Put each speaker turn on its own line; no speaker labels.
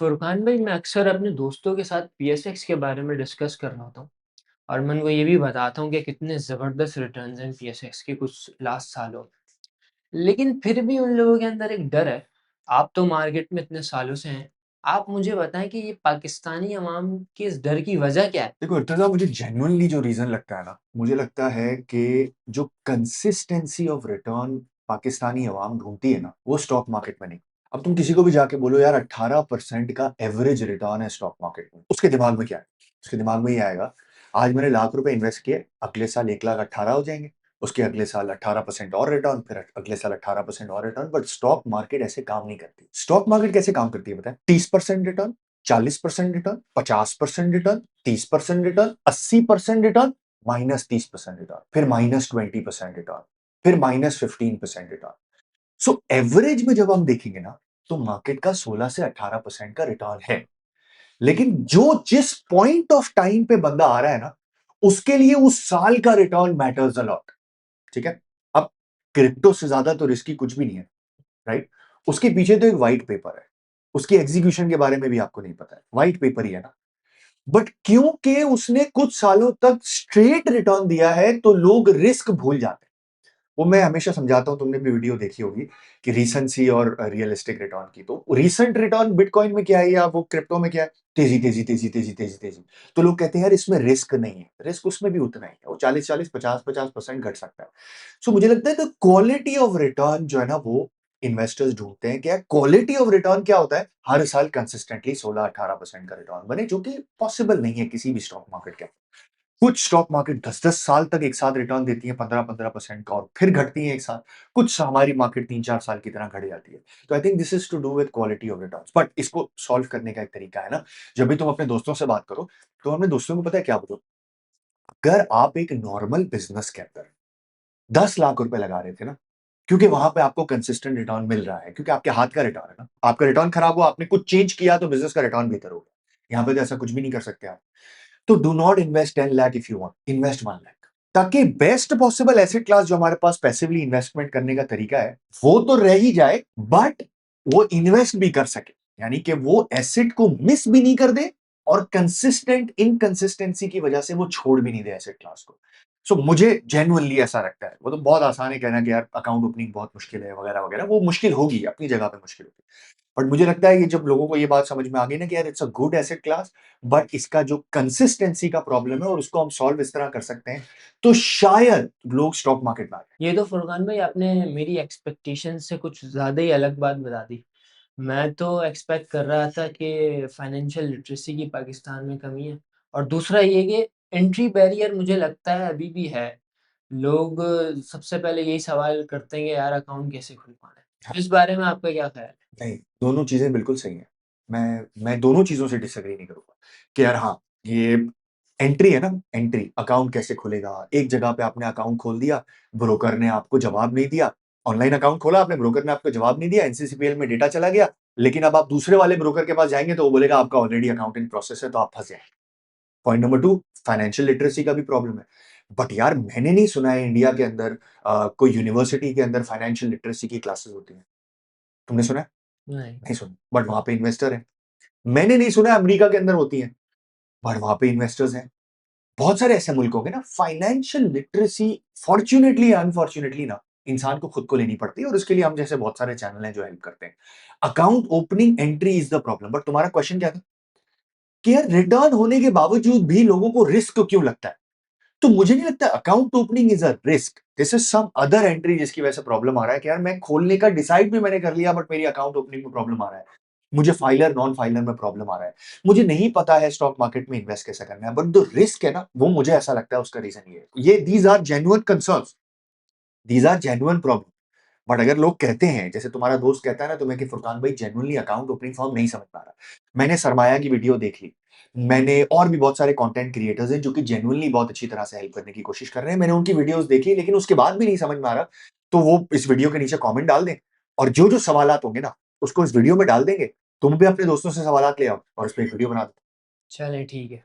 फुरकान भाई, मैं अक्सर अपने दोस्तों के साथ पीएसएक्स के बारे में डिस्कस कर रहा होता हूँ और मैं उनको ये भी बताता हूँ कि कितने ज़बरदस्त रिटर्न्स हैं पीएसएक्स के कुछ लास्ट सालों में। लेकिन फिर भी उन लोगों के अंदर एक डर है। आप तो मार्केट में इतने सालों से हैं। आप मुझे बताएँ कि ये पाकिस्तानी अवाम के इस डर की वजह क्या है?
देखो इर्तज़ा, मुझे जेन्युइनली जो रीज़न लगता है ना, मुझे लगता है कि जो कंसिस्टेंसी ऑफ रिटर्न पाकिस्तानी अवाम ढूँढती है ना, वो स्टॉक मार्केट में नहीं। अब तुम किसी को भी जाके बोलो यार 18% का एवरेज रिटर्न है स्टॉक मार्केट में, उसके दिमाग में क्या है? उसके दिमाग में ये आएगा, आज मैंने लाख रुपए इन्वेस्ट किए, अगले साल 1,18,000 हो जाएँगे, उसके अगले साल 18% और रिटर्न, फिर अगले साल 18% और रिटर्न। बट स्टॉक मार्केट ऐसे काम नहीं करती। स्टॉक मार्केट कैसे काम करती है पता है? 30% return, 40% return, 50% return, 30% return, 80% return, -30% return, फिर -20% रिटर्न, फिर -15% रिटर्न। सो एवरेज में जब हम देखेंगे ना, तो मार्केट का 16 से 18% का रिटर्न है। लेकिन जो जिस पॉइंट ऑफ टाइम पे बंदा आ रहा है ना, उसके लिए उस साल का रिटर्न मैटर्स अ लॉट। ठीक है? अब क्रिप्टो से ज्यादा तो रिस्की कुछ भी नहीं है, राइट? उसके पीछे तो एक व्हाइट पेपर है, उसकी एग्जीक्यूशन के बारे में भी आपको नहीं पता है, व्हाइट पेपर ही है ना। बट क्योंकि उसने कुछ सालों तक स्ट्रेट रिटर्न दिया है, तो लोग रिस्क भूल जाते हैं। वो मैं हमेशा समझाता हूं, तुमने भी वीडियो देखी होगी कि रीसेंसी और रियलिस्टिक रिटर्न की। तो रीसेंट रिटर्न बिटकॉइन में क्या है या वो क्रिप्टो में क्या है? तेजी तेजी तेजी तेजी तेजी तेजी। तो लोग कहते हैं यार इसमें रिस्क नहीं है। रिस्क उसमें भी उतना ही है, वो 40-40, 50-50% घट सकता है। सो मुझे लगता है कि क्वालिटी ऑफ रिटर्न जो है ना, वो इन्वेस्टर्स ढूंढते हैं। क्या क्वालिटी ऑफ रिटर्न क्या होता है? हर साल कंसिस्टेंटली 16-18% का रिटर्न बने, जो कि पॉसिबल नहीं है किसी भी स्टॉक मार्केट के। कुछ स्टॉक मार्केट 10-10 साल तक एक साथ रिटर्न देती है 15-15% का, और फिर घटती है एक साथ। कुछ हमारी मार्केट 3-4 साल की तरह घट जाती है। तो I think this is to do with quality of returns. But इसको सॉल्व करने का एक तरीका है ना, जब भी तुम अपने दोस्तों से बात करो, तो अपने दोस्तों को पता है क्या बोलो? अगर आप एक नॉर्मल बिजनेस के अंदर 10 लाख रुपए लगा रहे थे ना, क्योंकि वहां पे आपको कंसिस्टेंट रिटर्न मिल रहा है, क्योंकि आपके हाथ का रिटर्न है ना। आपका रिटर्न खराब हुआ, आपने कुछ चेंज किया, तो बिजनेस का रिटर्न बेहतर होगा। यहाँ पे तो ऐसा कुछ भी नहीं कर सकते आप। तो do not invest 10 lakh, if you want invest 1 lakh, ताकि बेस्ट पॉसिबल एसेट क्लास जो हमारे पास पैसिवली इन्वेस्टमेंट करने का तरीका है, वो तो रह ही जाए, बट वो इन्वेस्ट भी कर सके। यानी कि वो एसेट को मिस भी नहीं कर दे, और कंसिस्टेंट इनकंसिस्टेंसी की वजह से वो छोड़ भी नहीं दे एसेट क्लास को। सो मुझे जेन्युइनली ऐसा लगता है। वो तो बहुत आसान है कहना कि यार अकाउंट ओपनिंग बहुत मुश्किल है वगैरह वगैरह, वो मुश्किल होगी, अपनी जगह पे मुश्किल होगी। बट मुझे लगता है कि जब लोगों को ये बात समझ में आ गई ना कि यार it's a good asset class, but इसका जो कंसिस्टेंसी का प्रॉब्लम है और उसको हम सॉल्व इस तरह कर सकते हैं, तो शायद लोग स्टॉक मार्केट में आ जाए।
ये तो फुरकान भाई, आपने मेरी एक्सपेक्टेशन से कुछ ज़्यादा ही अलग बात बता दी। मैं तो एक्सपेक्ट कर रहा था कि फाइनेंशियल लिटरेसी की पाकिस्तान में कमी है और दूसरा ये कि एंट्री बैरियर मुझे लगता है अभी भी है। लोग सबसे पहले यही सवाल करते हैं कि यार अकाउंट कैसे खुलवाना है? तो
हाँ,
इस बारे में आपका क्या ख़्याल है?
नहीं, दोनों चीजें बिल्कुल सही हैं। मैं दोनों चीजों से डिसएग्री नहीं करूंगा कि यार हाँ, ये एंट्री है ना, एंट्री अकाउंट कैसे खुलेगा? एक जगह पे आपने अकाउंट खोल दिया, ब्रोकर ने आपको जवाब नहीं दिया। ऑनलाइन अकाउंट खोला आपने, ब्रोकर ने आपको जवाब नहीं दिया, एनसीसीपीएल में डेटा चला गया, लेकिन अब आप दूसरे वाले ब्रोकर के पास जाएंगे तो वो बोलेगा आपका ऑलरेडी अकाउंट इन प्रोसेस है, तो आप फंस जाएंगे। पॉइंट नंबर 2, फाइनेंशियल लिटरेसी का भी प्रॉब्लम है। बट यार मैंने नहीं सुना है इंडिया के अंदर कोई यूनिवर्सिटी के अंदर फाइनेंशियल लिटरेसी की क्लासेस होती हैं। तुमने सुना है?
नहीं।
नहीं सुना, बट वहां पे इन्वेस्टर है। मैंने नहीं सुना है अमेरिका के अंदर होती है, बट वहां पे इन्वेस्टर्स हैं। बहुत सारे ऐसे मुल्क होंगे ना, फाइनेंशियल लिटरेसी फॉर्चुनेटली अनफॉर्चुनेटली ना, इंसान को खुद को लेनी पड़ती है, और उसके लिए हम जैसे बहुत सारे चैनल हैं जो हेल्प करते हैं। Account opening entry is the problem. But तुम्हारा क्वेश्चन क्या था कि यार रिटर्न होने के बावजूद भी लोगों को रिस्क क्यों लगता है? तो मुझे नहीं लगता account opening is a risk, this is some other entry जिसकी वजह से प्रॉब्लम आ रहा है कि यार मैं खोलने का डिसाइड भी मैंने कर लिया, बट मेरी अकाउंट ओपनिंग में प्रॉब्लम आ रहा है। मुझे फाइलर नॉन फाइलर में प्रॉब्लम आ रहा है। मुझे नहीं पता है स्टॉक मार्केट में इन्वेस्ट कैसे करना है, बट जो रिस्क है ना, वो मुझे ऐसा लगता है उसका रीजन ये these are genuine concerns, these are genuine problem. But अगर लोग कहते हैं, जैसे तुम्हारा दोस्त कहता है ना तुम्हें कि फुरकान भाई जेन्युइनली अकाउंट ओपनिंग फॉर्म नहीं समझ पा रहा, मैंने सरमाया की वीडियो देख ली। मैंने और भी बहुत सारे कंटेंट क्रिएटर्स हैं जो कि जेन्युइनली बहुत अच्छी तरह से हेल्प करने की कोशिश कर रहे हैं, मैंने उनकी वीडियोस देखी, लेकिन उसके बाद भी नहीं समझ में आ रहा। तो वो इस वीडियो के नीचे कमेंट डाल दें, और जो जो सवालात होंगे ना, उसको इस वीडियो में डाल देंगे। तुम भी अपने दोस्तों से सवालात ले आओ और उस पर एक वीडियो बना दो।
चलें, ठीक है।